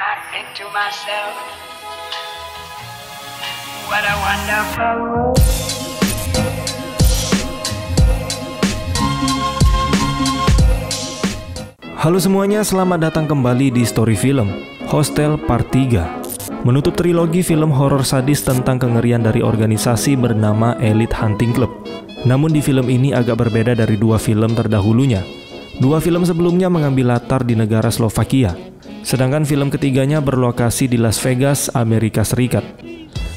I think to myself, what a wonderful world. Halo semuanya, selamat datang kembali di Story Film Hostel Part 3. Menutup trilogi film horor sadis tentang kengerian dari organisasi bernama Elite Hunting Club. Namun di film ini agak berbeda dari dua film terdahulunya. Dua film sebelumnya mengambil latar di negara Slovakia, sedangkan film ketiganya berlokasi di Las Vegas, Amerika Serikat.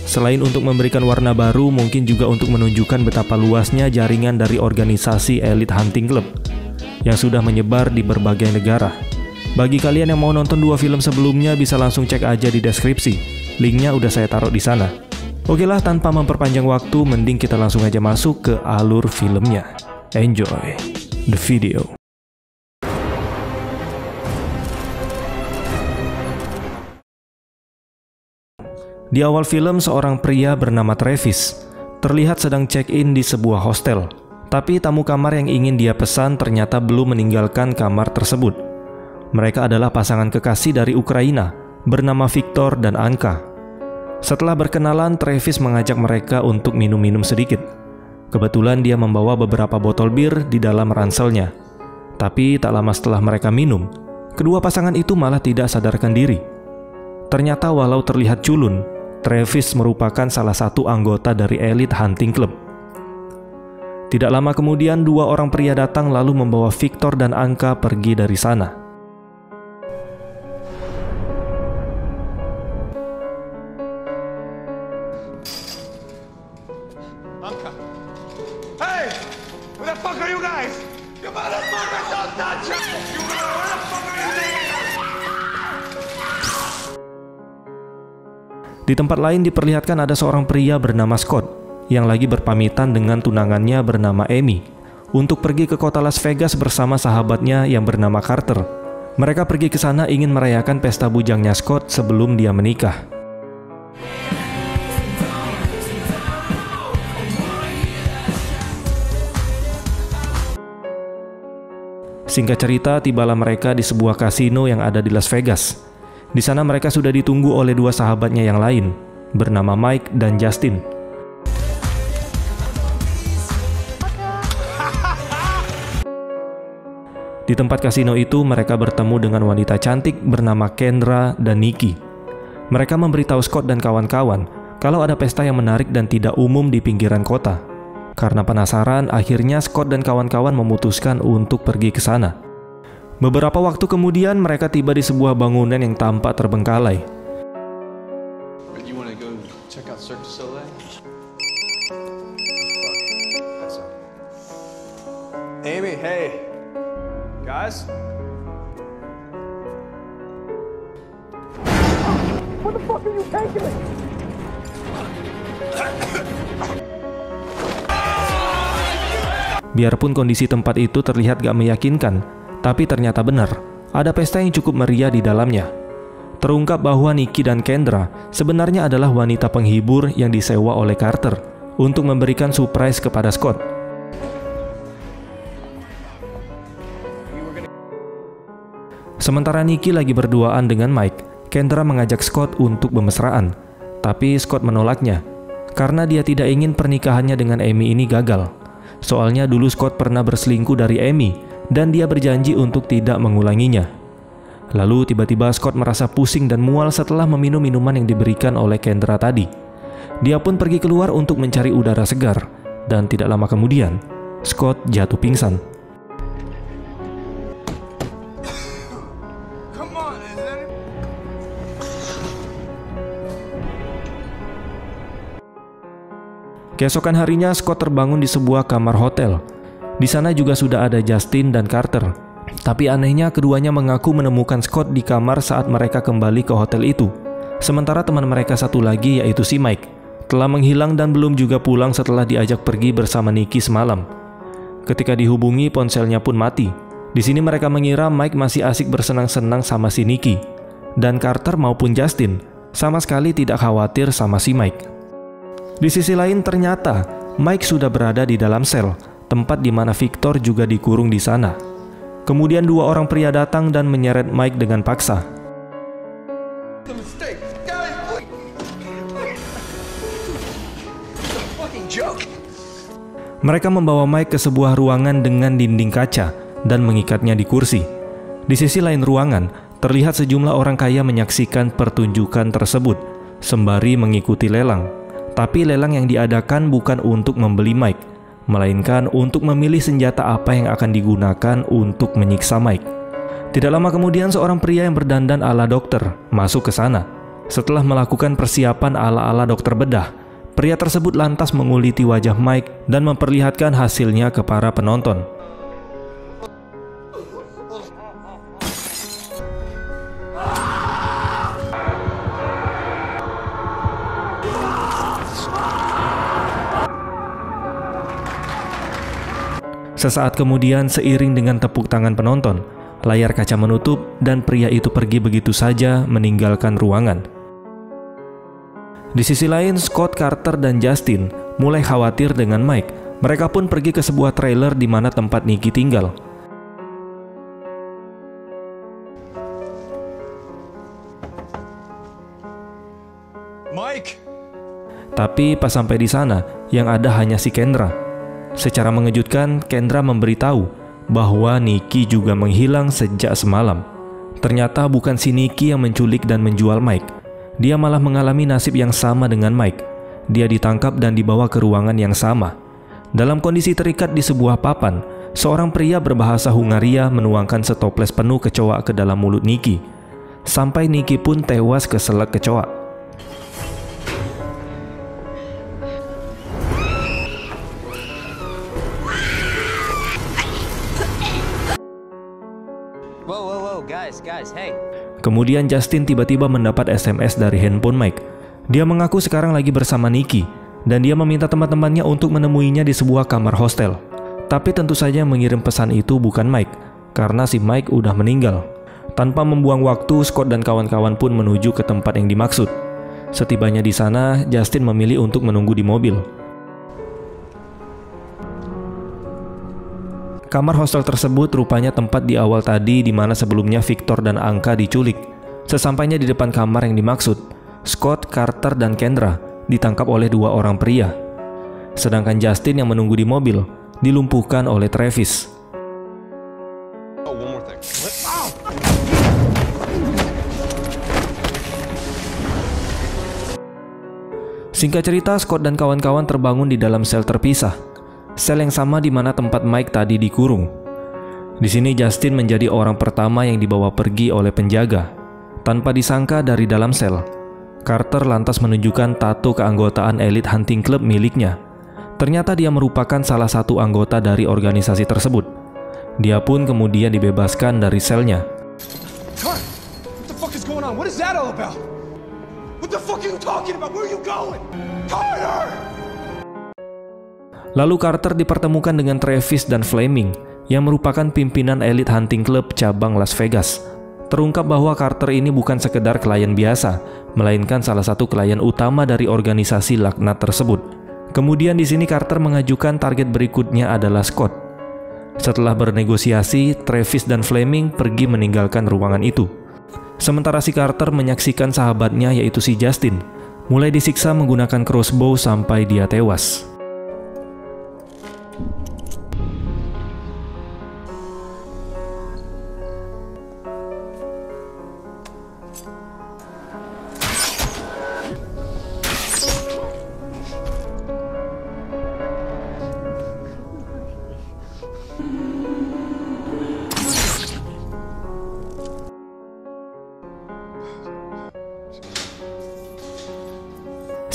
Selain untuk memberikan warna baru, mungkin juga untuk menunjukkan betapa luasnya jaringan dari organisasi Elite Hunting Club yang sudah menyebar di berbagai negara. Bagi kalian yang mau nonton dua film sebelumnya, bisa langsung cek aja di deskripsi. Linknya udah saya taruh di sana. Oke lah, tanpa memperpanjang waktu, mending kita langsung aja masuk ke alur filmnya. Enjoy the video. Di awal film, seorang pria bernama Travis terlihat sedang check-in di sebuah hostel. Tapi tamu kamar yang ingin dia pesan ternyata belum meninggalkan kamar tersebut. Mereka adalah pasangan kekasih dari Ukraina bernama Viktor dan Anka. Setelah berkenalan, Travis mengajak mereka untuk minum-minum sedikit. Kebetulan dia membawa beberapa botol bir di dalam ranselnya. Tapi tak lama setelah mereka minum, kedua pasangan itu malah tidak sadarkan diri. Ternyata walau terlihat culun, Travis merupakan salah satu anggota dari Elite Hunting Club. Tidak lama kemudian, dua orang pria datang lalu membawa Viktor dan Anka pergi dari sana. Anka. Hey! Where the fuck are you guys? You motherfuckers don't touch us! You where the fuck are you doing? Di tempat lain diperlihatkan ada seorang pria bernama Scott yang lagi berpamitan dengan tunangannya bernama Amy untuk pergi ke kota Las Vegas bersama sahabatnya yang bernama Carter. Mereka pergi ke sana ingin merayakan pesta bujangnya Scott sebelum dia menikah. Singkat cerita, tibalah mereka di sebuah kasino yang ada di Las Vegas. Di sana mereka sudah ditunggu oleh dua sahabatnya yang lain bernama Mike dan Justin. Di tempat kasino itu, mereka bertemu dengan wanita cantik bernama Kendra dan Nikki. Mereka memberitahu Scott dan kawan-kawan kalau ada pesta yang menarik dan tidak umum di pinggiran kota. Karena penasaran, akhirnya Scott dan kawan-kawan memutuskan untuk pergi ke sana. Beberapa waktu kemudian, mereka tiba di sebuah bangunan yang tampak terbengkalai. Amy, hey. Guys? What the fuck are you taking me? Biarpun kondisi tempat itu terlihat gak meyakinkan, tapi ternyata benar, ada pesta yang cukup meriah di dalamnya. Terungkap bahwa Nikki dan Kendra sebenarnya adalah wanita penghibur yang disewa oleh Carter untuk memberikan surprise kepada Scott. Sementara Nikki lagi berduaan dengan Mike, Kendra mengajak Scott untuk bermesraan, tapi Scott menolaknya karena dia tidak ingin pernikahannya dengan Amy ini gagal. Soalnya dulu Scott pernah berselingkuh dari Amy dan dia berjanji untuk tidak mengulanginya. Lalu tiba-tiba Scott merasa pusing dan mual setelah meminum minuman yang diberikan oleh Kendra tadi. Dia pun pergi keluar untuk mencari udara segar, dan tidak lama kemudian Scott jatuh pingsan. Keesokan harinya, Scott terbangun di sebuah kamar hotel. Di sana juga sudah ada Justin dan Carter. Tapi anehnya, keduanya mengaku menemukan Scott di kamar saat mereka kembali ke hotel itu. Sementara teman mereka satu lagi, yaitu si Mike, telah menghilang dan belum juga pulang setelah diajak pergi bersama Nikki semalam. Ketika dihubungi, ponselnya pun mati. Di sini mereka mengira Mike masih asik bersenang-senang sama si Nikki. Dan Carter maupun Justin sama sekali tidak khawatir sama si Mike. Di sisi lain, ternyata Mike sudah berada di dalam sel, tempat di mana Viktor juga dikurung di sana. Kemudian dua orang pria datang dan menyeret Mike dengan paksa. a mistake. Guys, please. It's a fucking joke. Mereka membawa Mike ke sebuah ruangan dengan dinding kaca dan mengikatnya di kursi. Di sisi lain ruangan, terlihat sejumlah orang kaya menyaksikan pertunjukan tersebut, sembari mengikuti lelang. Tapi lelang yang diadakan bukan untuk membeli Mike, melainkan untuk memilih senjata apa yang akan digunakan untuk menyiksa Mike. Tidak lama kemudian seorang pria yang berdandan ala dokter masuk ke sana. Setelah melakukan persiapan ala-ala dokter bedah, pria tersebut lantas menguliti wajah Mike dan memperlihatkan hasilnya ke para penonton. Sesaat kemudian, seiring dengan tepuk tangan penonton, layar kaca menutup dan pria itu pergi begitu saja meninggalkan ruangan. Di sisi lain, Scott, Carter, dan Justin mulai khawatir dengan Mike. Mereka pun pergi ke sebuah trailer di mana tempat Nicky tinggal. Mike! Tapi pas sampai di sana, yang ada hanya si Kendra. Secara mengejutkan, Kendra memberitahu bahwa Nicky juga menghilang sejak semalam. Ternyata bukan si Nicky yang menculik dan menjual Mike. Dia malah mengalami nasib yang sama dengan Mike. Dia ditangkap dan dibawa ke ruangan yang sama. Dalam kondisi terikat di sebuah papan, seorang pria berbahasa Hungaria menuangkan setoples penuh kecoa ke dalam mulut Nicky. Sampai Nicky pun tewas keselak kecoa. Guys, hey. Kemudian Justin tiba-tiba mendapat SMS dari handphone Mike. Dia mengaku sekarang lagi bersama Nicky, dan dia meminta teman-temannya untuk menemuinya di sebuah kamar hostel. Tapi tentu saja yang mengirim pesan itu bukan Mike, karena si Mike udah meninggal. Tanpa membuang waktu, Scott dan kawan-kawan pun menuju ke tempat yang dimaksud. Setibanya di sana, Justin memilih untuk menunggu di mobil. Kamar hostel tersebut rupanya tempat di awal tadi di mana sebelumnya Victor dan Anka diculik. Sesampainya di depan kamar yang dimaksud, Scott, Carter, dan Kendra ditangkap oleh dua orang pria. Sedangkan Justin yang menunggu di mobil dilumpuhkan oleh Travis. Singkat cerita, Scott dan kawan-kawan terbangun di dalam sel terpisah. Sel yang sama di mana tempat Mike tadi dikurung. Di sini Justin menjadi orang pertama yang dibawa pergi oleh penjaga. Tanpa disangka dari dalam sel, Carter lantas menunjukkan tato keanggotaan Elite Hunting Club miliknya. Ternyata dia merupakan salah satu anggota dari organisasi tersebut. Dia pun kemudian dibebaskan dari selnya. Carter, what the fuck is going on? What is that all about? What the fuck are you talking about? Where are you going? Carter! Lalu Carter dipertemukan dengan Travis dan Fleming, yang merupakan pimpinan Elite Hunting Club cabang Las Vegas. Terungkap bahwa Carter ini bukan sekedar klien biasa, melainkan salah satu klien utama dari organisasi laknat tersebut. Kemudian di sini Carter mengajukan target berikutnya adalah Scott. Setelah bernegosiasi, Travis dan Fleming pergi meninggalkan ruangan itu. Sementara si Carter menyaksikan sahabatnya yaitu si Justin mulai disiksa menggunakan crossbow sampai dia tewas.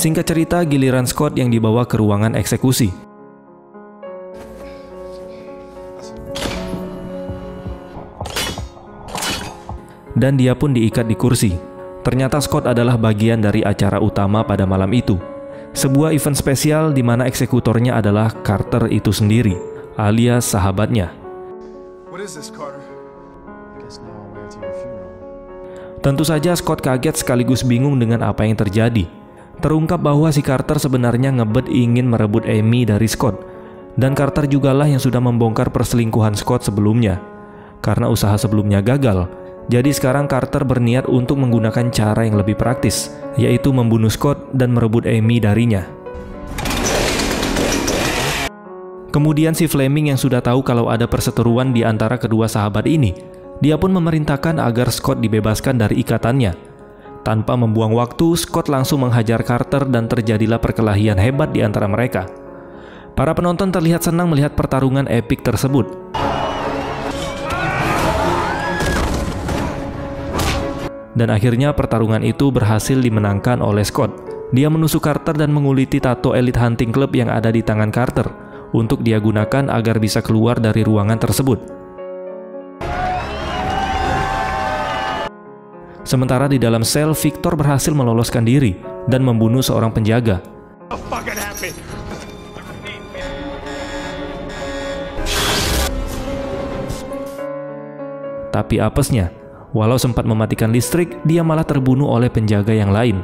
Singkat cerita, giliran Scott yang dibawa ke ruangan eksekusi. Dan dia pun diikat di kursi. Ternyata Scott adalah bagian dari acara utama pada malam itu. Sebuah event spesial di mana eksekutornya adalah Carter itu sendiri, alias sahabatnya. What is this, Carter? Tentu saja Scott kaget sekaligus bingung dengan apa yang terjadi. Terungkap bahwa si Carter sebenarnya ngebet ingin merebut Amy dari Scott. Dan Carter jugalah yang sudah membongkar perselingkuhan Scott sebelumnya. Karena usaha sebelumnya gagal, Jadi sekarang Carter berniat untuk menggunakan cara yang lebih praktis, yaitu membunuh Scott dan merebut Amy darinya. Kemudian si Fleming yang sudah tahu kalau ada perseteruan di antara kedua sahabat ini, dia pun memerintahkan agar Scott dibebaskan dari ikatannya. Tanpa membuang waktu, Scott langsung menghajar Carter dan terjadilah perkelahian hebat di antara mereka. Para penonton terlihat senang melihat pertarungan epik tersebut. Dan akhirnya pertarungan itu berhasil dimenangkan oleh Scott. Dia menusuk Carter dan menguliti tato Elite Hunting Club yang ada di tangan Carter untuk dia gunakan agar bisa keluar dari ruangan tersebut. Sementara di dalam sel, Victor berhasil meloloskan diri dan membunuh seorang penjaga. Tapi apesnya, walau sempat mematikan listrik, dia malah terbunuh oleh penjaga yang lain.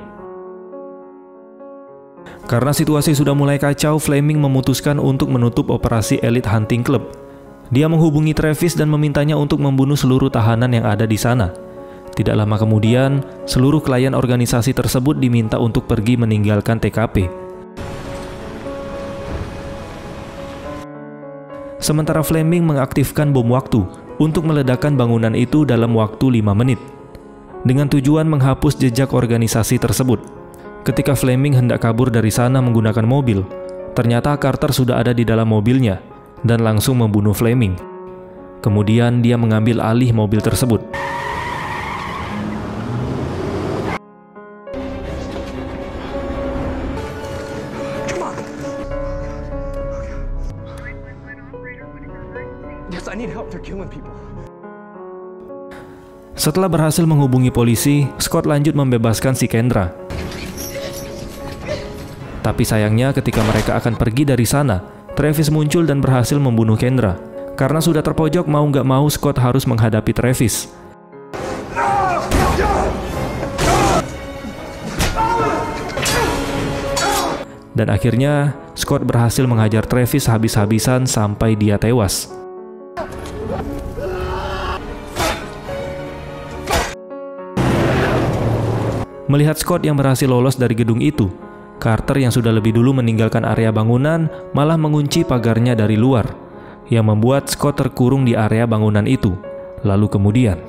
Karena situasi sudah mulai kacau, Fleming memutuskan untuk menutup operasi Elite Hunting Club. Dia menghubungi Travis dan memintanya untuk membunuh seluruh tahanan yang ada di sana. Tidak lama kemudian, seluruh klien organisasi tersebut diminta untuk pergi meninggalkan TKP. Sementara Fleming mengaktifkan bom waktu untuk meledakkan bangunan itu dalam waktu 5 menit, dengan tujuan menghapus jejak organisasi tersebut. Ketika Fleming hendak kabur dari sana menggunakan mobil, ternyata Carter sudah ada di dalam mobilnya dan langsung membunuh Fleming. Kemudian dia mengambil alih mobil tersebut. Setelah berhasil menghubungi polisi, Scott lanjut membebaskan si Kendra. Tapi sayangnya ketika mereka akan pergi dari sana, Travis muncul dan berhasil membunuh Kendra. Karena sudah terpojok, mau nggak mau Scott harus menghadapi Travis. Dan akhirnya, Scott berhasil menghajar Travis habis-habisan sampai dia tewas. Melihat Scott yang berhasil lolos dari gedung itu, Carter yang sudah lebih dulu meninggalkan area bangunan malah mengunci pagarnya dari luar, yang membuat Scott terkurung di area bangunan itu. Lalu kemudian,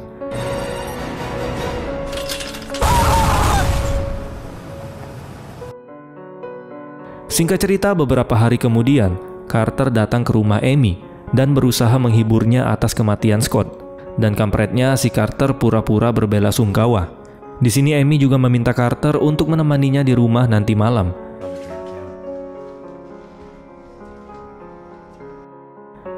singkat cerita, beberapa hari kemudian, Carter datang ke rumah Amy dan berusaha menghiburnya atas kematian Scott. Dan kampretnya, si Carter pura-pura berbela sungkawa. Di sini Amy juga meminta Carter untuk menemaninya di rumah nanti malam.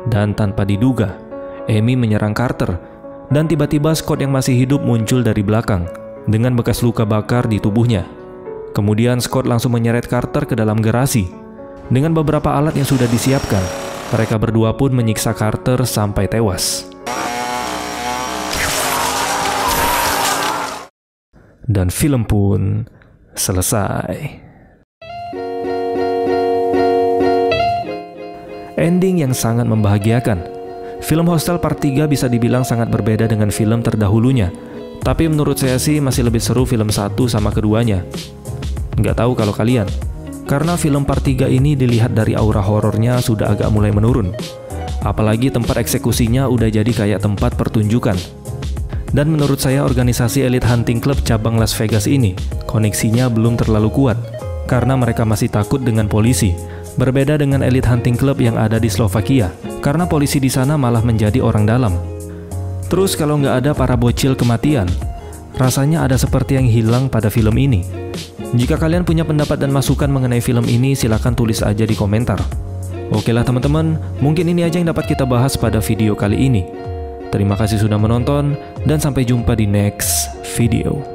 Dan tanpa diduga, Amy menyerang Carter, dan tiba-tiba Scott yang masih hidup muncul dari belakang dengan bekas luka bakar di tubuhnya. Kemudian Scott langsung menyeret Carter ke dalam garasi. Dengan beberapa alat yang sudah disiapkan, mereka berdua pun menyiksa Carter sampai tewas. Dan film pun selesai. Ending yang sangat membahagiakan. Film Hostel Part 3 bisa dibilang sangat berbeda dengan film terdahulunya. Tapi menurut saya sih masih lebih seru film 1 sama keduanya. Nggak tahu kalau kalian. Karena film Part 3 ini dilihat dari aura horornya sudah agak mulai menurun. Apalagi tempat eksekusinya udah jadi kayak tempat pertunjukan. Dan menurut saya organisasi Elite Hunting Club cabang Las Vegas ini koneksinya belum terlalu kuat karena mereka masih takut dengan polisi. Berbeda dengan Elite Hunting Club yang ada di Slovakia, karena polisi di sana malah menjadi orang dalam. Terus kalau nggak ada para bocil kematian, rasanya ada seperti yang hilang pada film ini. Jika kalian punya pendapat dan masukan mengenai film ini, silahkan tulis aja di komentar. Oke lah teman-teman, mungkin ini aja yang dapat kita bahas pada video kali ini. Terima kasih sudah menonton, dan sampai jumpa di next video.